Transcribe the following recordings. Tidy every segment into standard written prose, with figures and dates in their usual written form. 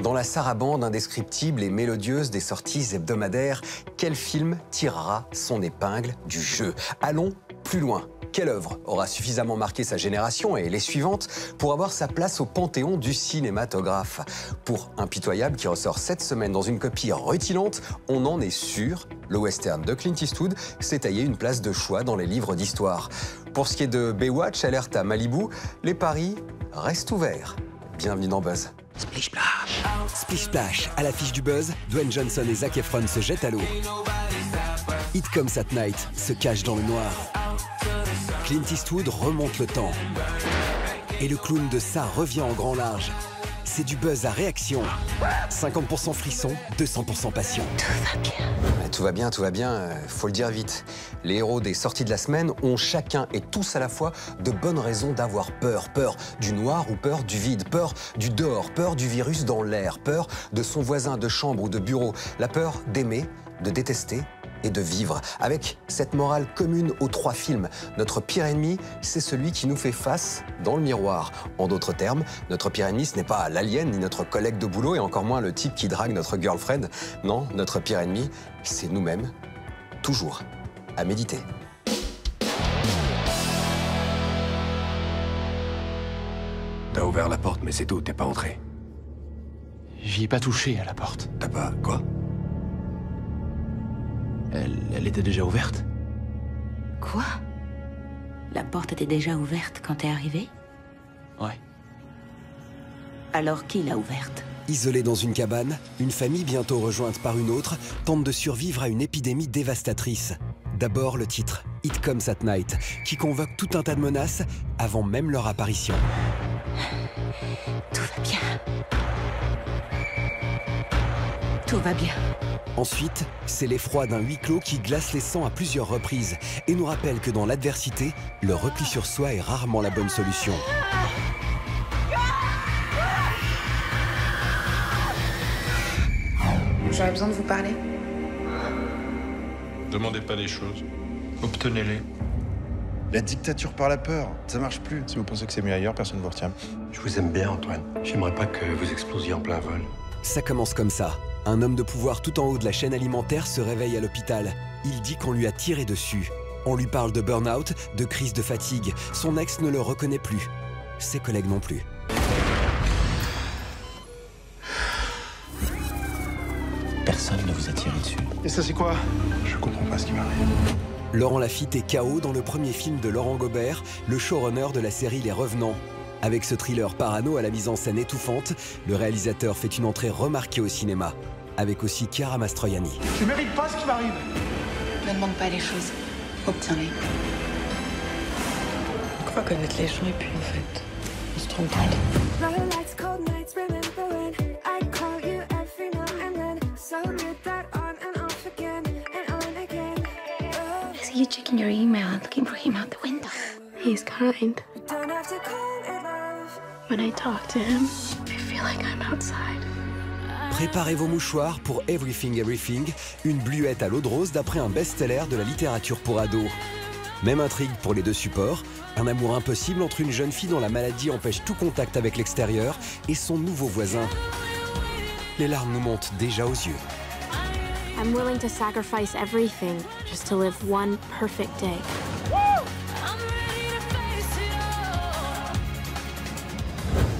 Dans la sarabande indescriptible et mélodieuse des sorties hebdomadaires, quel film tirera son épingle du jeu? Allons plus loin. Quelle œuvre aura suffisamment marqué sa génération et les suivantes pour avoir sa place au panthéon du cinématographe? Pour Impitoyable, qui ressort cette semaine dans une copie rutilante, on en est sûr, le western de Clint Eastwood s'est taillé une place de choix dans les livres d'histoire. Pour ce qui est de Baywatch, alerte à Malibu, les paris restent ouverts. Bienvenue dans Buzz. Splish Splash. Splish Splash, à l'affiche du Buzz, Dwayne Johnson et Zac Efron se jettent à l'eau. It Comes at Night se cache dans le noir. Clint Eastwood remonte le temps. Et le clown de ça revient en grand large. C'est du buzz à réaction. 50% frisson, 200% passion. Tout va bien, faut le dire vite. Les héros des sorties de la semaine ont chacun et tous à la fois de bonnes raisons d'avoir peur. Peur du noir ou peur du vide, peur du dehors, peur du virus dans l'air, peur de son voisin de chambre ou de bureau, la peur d'aimer, de détester et de vivre. Avec cette morale commune aux trois films, notre pire ennemi, c'est celui qui nous fait face dans le miroir. En d'autres termes, notre pire ennemi, ce n'est pas l'alien ni notre collègue de boulot et encore moins le type qui drague notre girlfriend. Non, notre pire ennemi, c'est nous-mêmes. Toujours à méditer. T'as ouvert la porte, mais c'est tout, t'es pas entré. J'y ai pas touché à la porte. T'as pas... quoi? Elle était déjà ouverte. Quoi? La porte était déjà ouverte quand t'es arrivé? Ouais. Alors qui l'a ouverte? Isolée dans une cabane, une famille bientôt rejointe par une autre tente de survivre à une épidémie dévastatrice. D'abord le titre, It Comes at Night, qui convoque tout un tas de menaces avant même leur apparition. Tout va bien. Tout va bien. Ensuite, c'est l'effroi d'un huis clos qui glace les sangs à plusieurs reprises et nous rappelle que dans l'adversité, le repli sur soi est rarement la bonne solution. J'aurais besoin de vous parler. Demandez pas les choses, obtenez-les. La dictature par la peur, ça marche plus. Si vous pensez que c'est mieux ailleurs, personne ne vous retient. Je vous aime bien, Antoine. J'aimerais pas que vous explosiez en plein vol. Ça commence comme ça. Un homme de pouvoir tout en haut de la chaîne alimentaire se réveille à l'hôpital. Il dit qu'on lui a tiré dessus. On lui parle de burn-out, de crise de fatigue. Son ex ne le reconnaît plus. Ses collègues non plus. Personne ne vous a tiré dessus. Et ça, c'est quoi? Je comprends pas ce qui m'arrive. Laurent Lafitte est KO dans le premier film de Laurent Gobert, le showrunner de la série Les Revenants. Avec ce thriller parano à la mise en scène étouffante, le réalisateur fait une entrée remarquée au cinéma. Avec aussi Chiara Mastroianni. Je mérite pas ce qui m'arrive. Ne demande pas les choses, obtiens-les. On croit connaître les gens et puis en fait, on se trompe tout le temps. I see you checking your email and looking for him out the window. He's kind. When I talk to him, I feel like I'm outside. Préparez vos mouchoirs pour Everything Everything, une bluette à l'eau de rose d'après un best-seller de la littérature pour ados. Même intrigue pour les deux supports, un amour impossible entre une jeune fille dont la maladie empêche tout contact avec l'extérieur et son nouveau voisin. Les larmes nous montent déjà aux yeux. I'm willing to sacrifice everything just to live one perfect day.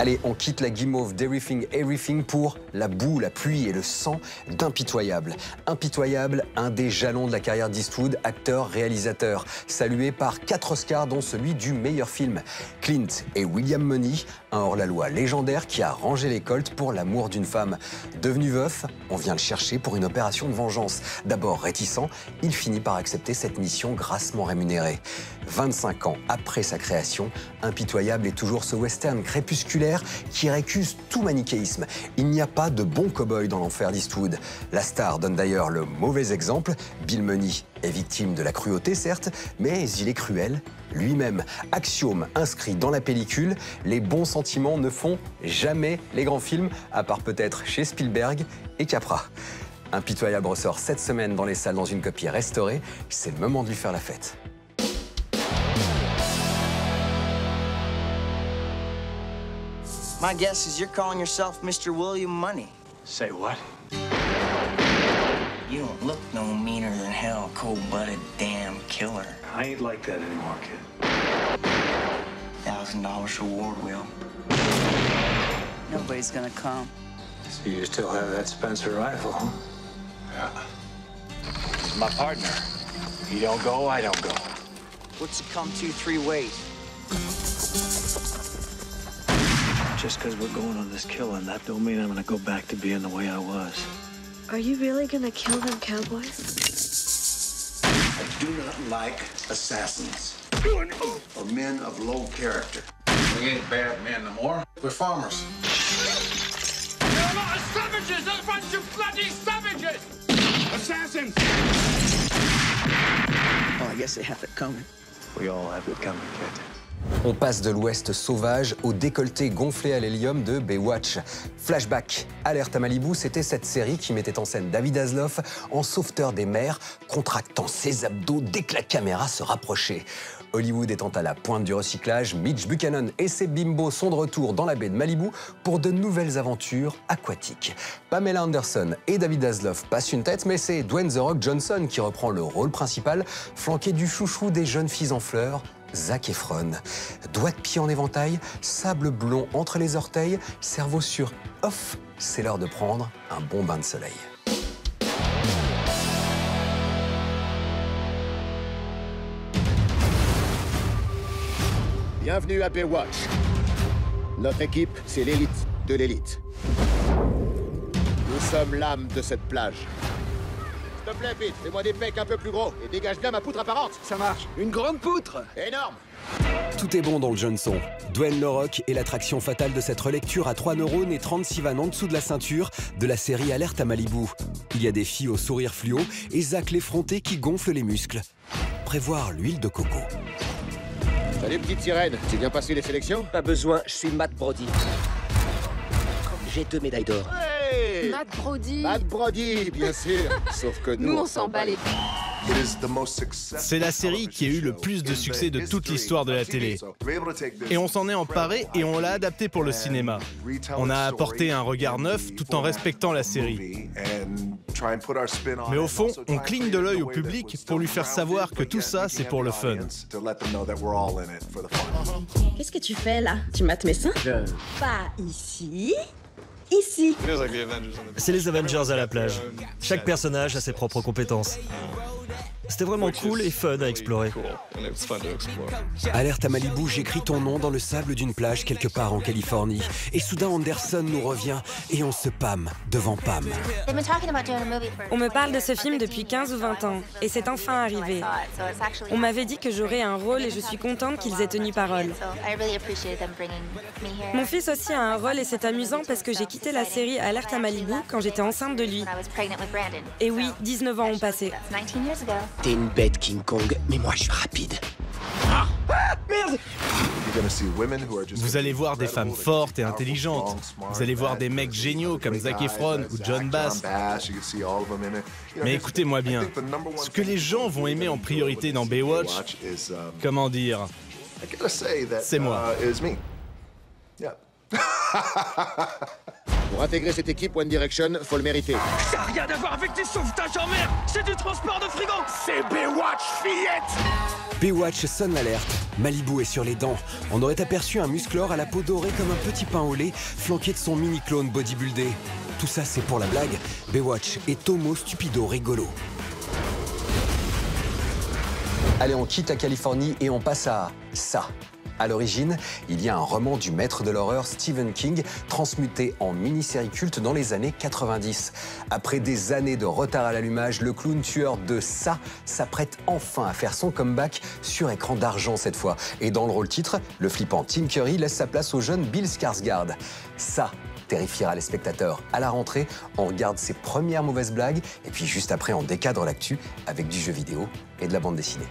Allez, on quitte la guimauve d'Everything Everything pour la boue, la pluie et le sang d'Impitoyable. Impitoyable, un des jalons de la carrière d'Eastwood, acteur-réalisateur, salué par 4 Oscars dont celui du meilleur film. Clint et William Munny, un hors-la-loi légendaire qui a rangé les colts pour l'amour d'une femme. Devenu veuf, on vient le chercher pour une opération de vengeance. D'abord réticent, il finit par accepter cette mission grassement rémunérée. 25 ans après sa création, Impitoyable est toujours ce western crépusculaire qui récuse tout manichéisme. Il n'y a pas de bon cow-boy dans l'enfer d'Eastwood. La star donne d'ailleurs le mauvais exemple. Bill Munny est victime de la cruauté, certes, mais il est cruel lui-même. Axiome inscrit dans la pellicule, les bons sentiments ne font jamais les grands films, à part peut-être chez Spielberg et Capra. Impitoyable ressort cette semaine dans les salles dans une copie restaurée. C'est le moment de lui faire la fête. My guess is you're calling yourself Mr. William Money. Say what? You don't look no meaner than hell, cold-blooded damn killer. I ain't like that anymore, kid. $1,000 reward, Will. Nobody's gonna come. So you still have that Spencer rifle, huh? Yeah. He's my partner. He don't go, I don't go. What's it come to 3 ways? Just because we're going on this killing, that don't mean I'm gonna go back to being the way I was. Are you really gonna kill them cowboys? I do not like assassins or men of low character. We ain't bad men no more. We're farmers. They're a lot of savages! A bunch of bloody savages! Assassins! Oh, I guess they have it coming. We all have it coming, kid. On passe de l'Ouest sauvage au décolleté gonflé à l'hélium de Baywatch. Flashback, Alerte à Malibu, c'était cette série qui mettait en scène David Hasselhoff en sauveteur des mers, contractant ses abdos dès que la caméra se rapprochait. Hollywood étant à la pointe du recyclage, Mitch Buchanan et ses bimbos sont de retour dans la baie de Malibu pour de nouvelles aventures aquatiques. Pamela Anderson et David Hasselhoff passent une tête, mais c'est Dwayne The Rock Johnson qui reprend le rôle principal, flanqué du chouchou des jeunes filles en fleurs, Zac Efron. Doigts de pied en éventail, sable blond entre les orteils, cerveau sur off, c'est l'heure de prendre un bon bain de soleil. Bienvenue à Baywatch. Notre équipe, c'est l'élite de l'élite. Nous sommes l'âme de cette plage. S'il te plaît, Pete, fais-moi des pecs un peu plus gros et dégage bien ma poutre apparente. Ça marche. Une grande poutre. Énorme. Tout est bon dans le Johnson. Dwayne The Rock est l'attraction fatale de cette relecture à 3 neurones et 36 vannes en dessous de la ceinture de la série Alerte à Malibu. Il y a des filles au sourire fluo et Zac l'effronté qui gonfle les muscles. Prévoir l'huile de coco. Salut petite sirène, tu viens passer les sélections? Pas besoin, je suis Matt Brody. J'ai 2 médailles d'or. Hey Matt Brody. Matt Brody, bien sûr. Sauf que nous, on s'en bat les couilles. C'est la série qui a eu le plus de succès de toute l'histoire de la télé. Et on s'en est emparé et on l'a adapté pour le cinéma. On a apporté un regard neuf tout en respectant la série. Mais au fond, on cligne de l'œil au public pour lui faire savoir que tout ça, c'est pour le fun. Qu'est-ce que tu fais là? Tu mates mes seins? Pas ici. Ici. C'est les Avengers à la plage. Chaque personnage a ses propres compétences. C'était vraiment cool et fun à explorer. Alerte à Malibu, j'écris ton nom dans le sable d'une plage quelque part en Californie. Et soudain Anderson nous revient et on se pâme devant Pam. On me parle de ce film depuis 15 ou 20 ans et c'est enfin arrivé. On m'avait dit que j'aurais un rôle et je suis contente qu'ils aient tenu parole. Mon fils aussi a un rôle et c'est amusant parce que j'ai quitté la série Alerte à Malibu quand j'étais enceinte de lui. Et oui, 19 ans ont passé. T'es une bête, King Kong, mais moi je suis rapide. Merde! Vous allez voir des femmes fortes et intelligentes. Vous allez voir des mecs géniaux comme Zac Efron ou John Bass. Mais écoutez-moi bien, ce que les gens vont aimer en priorité dans Baywatch, comment dire, c'est moi. Pour intégrer cette équipe One Direction, faut le mériter. Ça n'a rien à voir avec des sauvetages en mer. C'est du transport de frigo. C'est Baywatch, fillette. Baywatch sonne l'alerte. Malibu est sur les dents. On aurait aperçu un musclor à la peau dorée comme un petit pain au lait, flanqué de son mini-clone bodybuildé. Tout ça, c'est pour la blague. Baywatch est Tomo stupido rigolo. Allez, on quitte la Californie et on passe à ça. À l'origine, il y a un roman du maître de l'horreur Stephen King, transmuté en mini-série culte dans les années 90. Après des années de retard à l'allumage, le clown tueur de Ça s'apprête enfin à faire son comeback sur écran d'argent cette fois. Et dans le rôle titre, le flippant Tim Curry laisse sa place au jeune Bill Skarsgård. Ça terrifiera les spectateurs. À la rentrée, on regarde ses premières mauvaises blagues et puis juste après, on décadre l'actu avec du jeu vidéo et de la bande dessinée.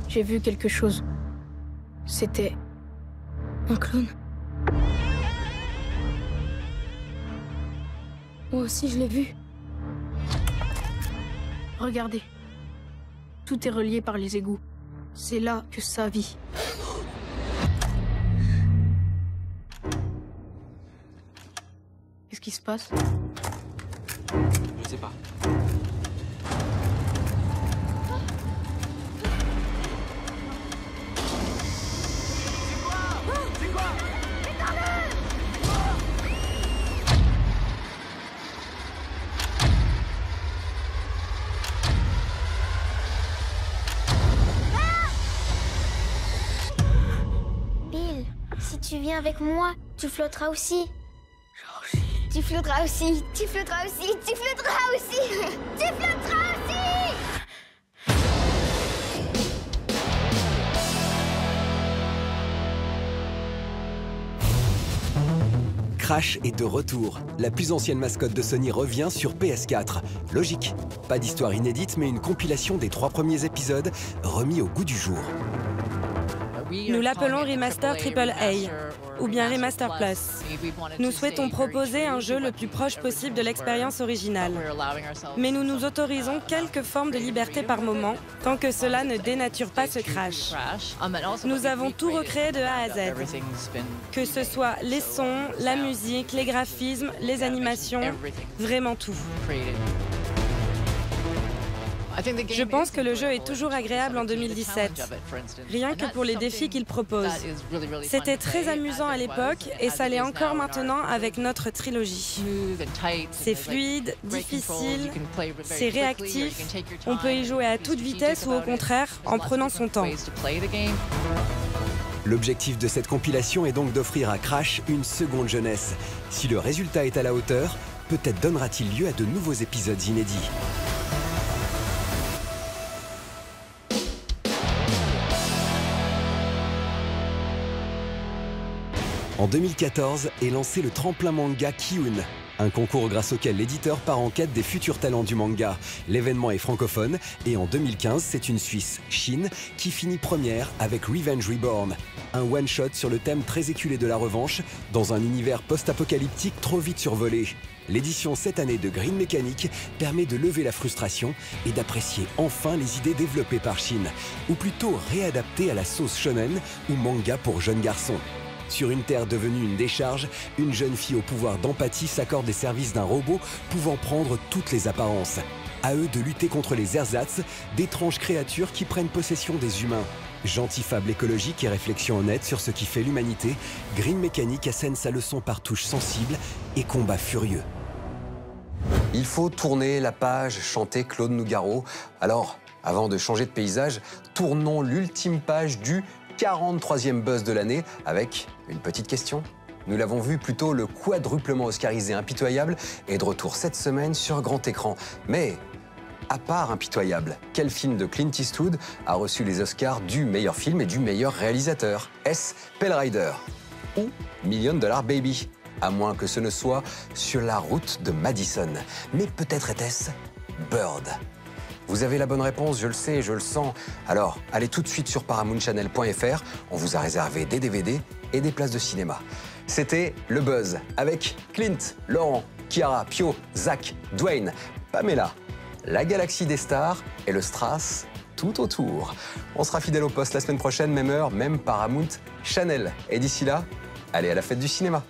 J'ai vu quelque chose. C'était un clown. Moi aussi, je l'ai vu. Regardez. Tout est relié par les égouts. C'est là que ça vit. Qu'est-ce qui se passe? Je sais pas. Bill, si tu viens avec moi, tu flotteras aussi. Tu flotteras aussi, tu flotteras aussi, tu flotteras aussi, tu flotteras aussi. Crash est de retour. La plus ancienne mascotte de Sony revient sur PS4. Logique. Pas d'histoire inédite, mais une compilation des 3 premiers épisodes remis au goût du jour. Nous l'appelons Remaster AAA, ou bien Remaster Plus. Nous souhaitons proposer un jeu le plus proche possible de l'expérience originale. Mais nous nous autorisons quelques formes de liberté par moment, tant que cela ne dénature pas ce Crash. Nous avons tout recréé de A à Z. Que ce soit les sons, la musique, les graphismes, les animations, vraiment tout. Je pense que le jeu est toujours agréable en 2017, rien que pour les défis qu'il propose. C'était très amusant à l'époque et ça l'est encore maintenant avec notre trilogie. C'est fluide, difficile, c'est réactif, on peut y jouer à toute vitesse ou au contraire en prenant son temps. L'objectif de cette compilation est donc d'offrir à Crash une seconde jeunesse. Si le résultat est à la hauteur, peut-être donnera-t-il lieu à de nouveaux épisodes inédits. En 2014 est lancé le tremplin manga Ki-un, un concours grâce auquel l'éditeur part en quête des futurs talents du manga. L'événement est francophone et en 2015, c'est une Suisse, Shin, qui finit première avec Revenge Reborn, un one-shot sur le thème très éculé de la revanche dans un univers post-apocalyptique trop vite survolé. L'édition cette année de Green Mechanic permet de lever la frustration et d'apprécier enfin les idées développées par Shin, ou plutôt réadaptées à la sauce shonen ou manga pour jeunes garçons. Sur une terre devenue une décharge, une jeune fille au pouvoir d'empathie s'accorde les services d'un robot pouvant prendre toutes les apparences. À eux de lutter contre les ersatz, d'étranges créatures qui prennent possession des humains. Gentil fable écologique et réflexion honnête sur ce qui fait l'humanité, Green Mechanic assène sa leçon par touches sensibles et combats furieux. Il faut tourner la page, chantait Claude Nougaro. Alors, avant de changer de paysage, tournons l'ultime page du 43e buzz de l'année avec une petite question. Nous l'avons vu, plutôt le quadruplement oscarisé Impitoyable est de retour cette semaine sur grand écran. Mais à part Impitoyable, quel film de Clint Eastwood a reçu les Oscars du meilleur film et du meilleur réalisateur? Est-ce Pale Rider ou $1 Million Baby? À moins que ce ne soit Sur la route de Madison. Mais peut-être était-ce Bird. Vous avez la bonne réponse, je le sais, je le sens. Alors, allez tout de suite sur paramountchannel.fr. On vous a réservé des DVD et des places de cinéma. C'était Le Buzz avec Clint, Laurent, Chiara, Pio, Zach, Dwayne, Pamela, la galaxie des stars et le Strass tout autour. On sera fidèle au poste la semaine prochaine, même heure, même Paramount Channel. Et d'ici là, allez à la fête du cinéma.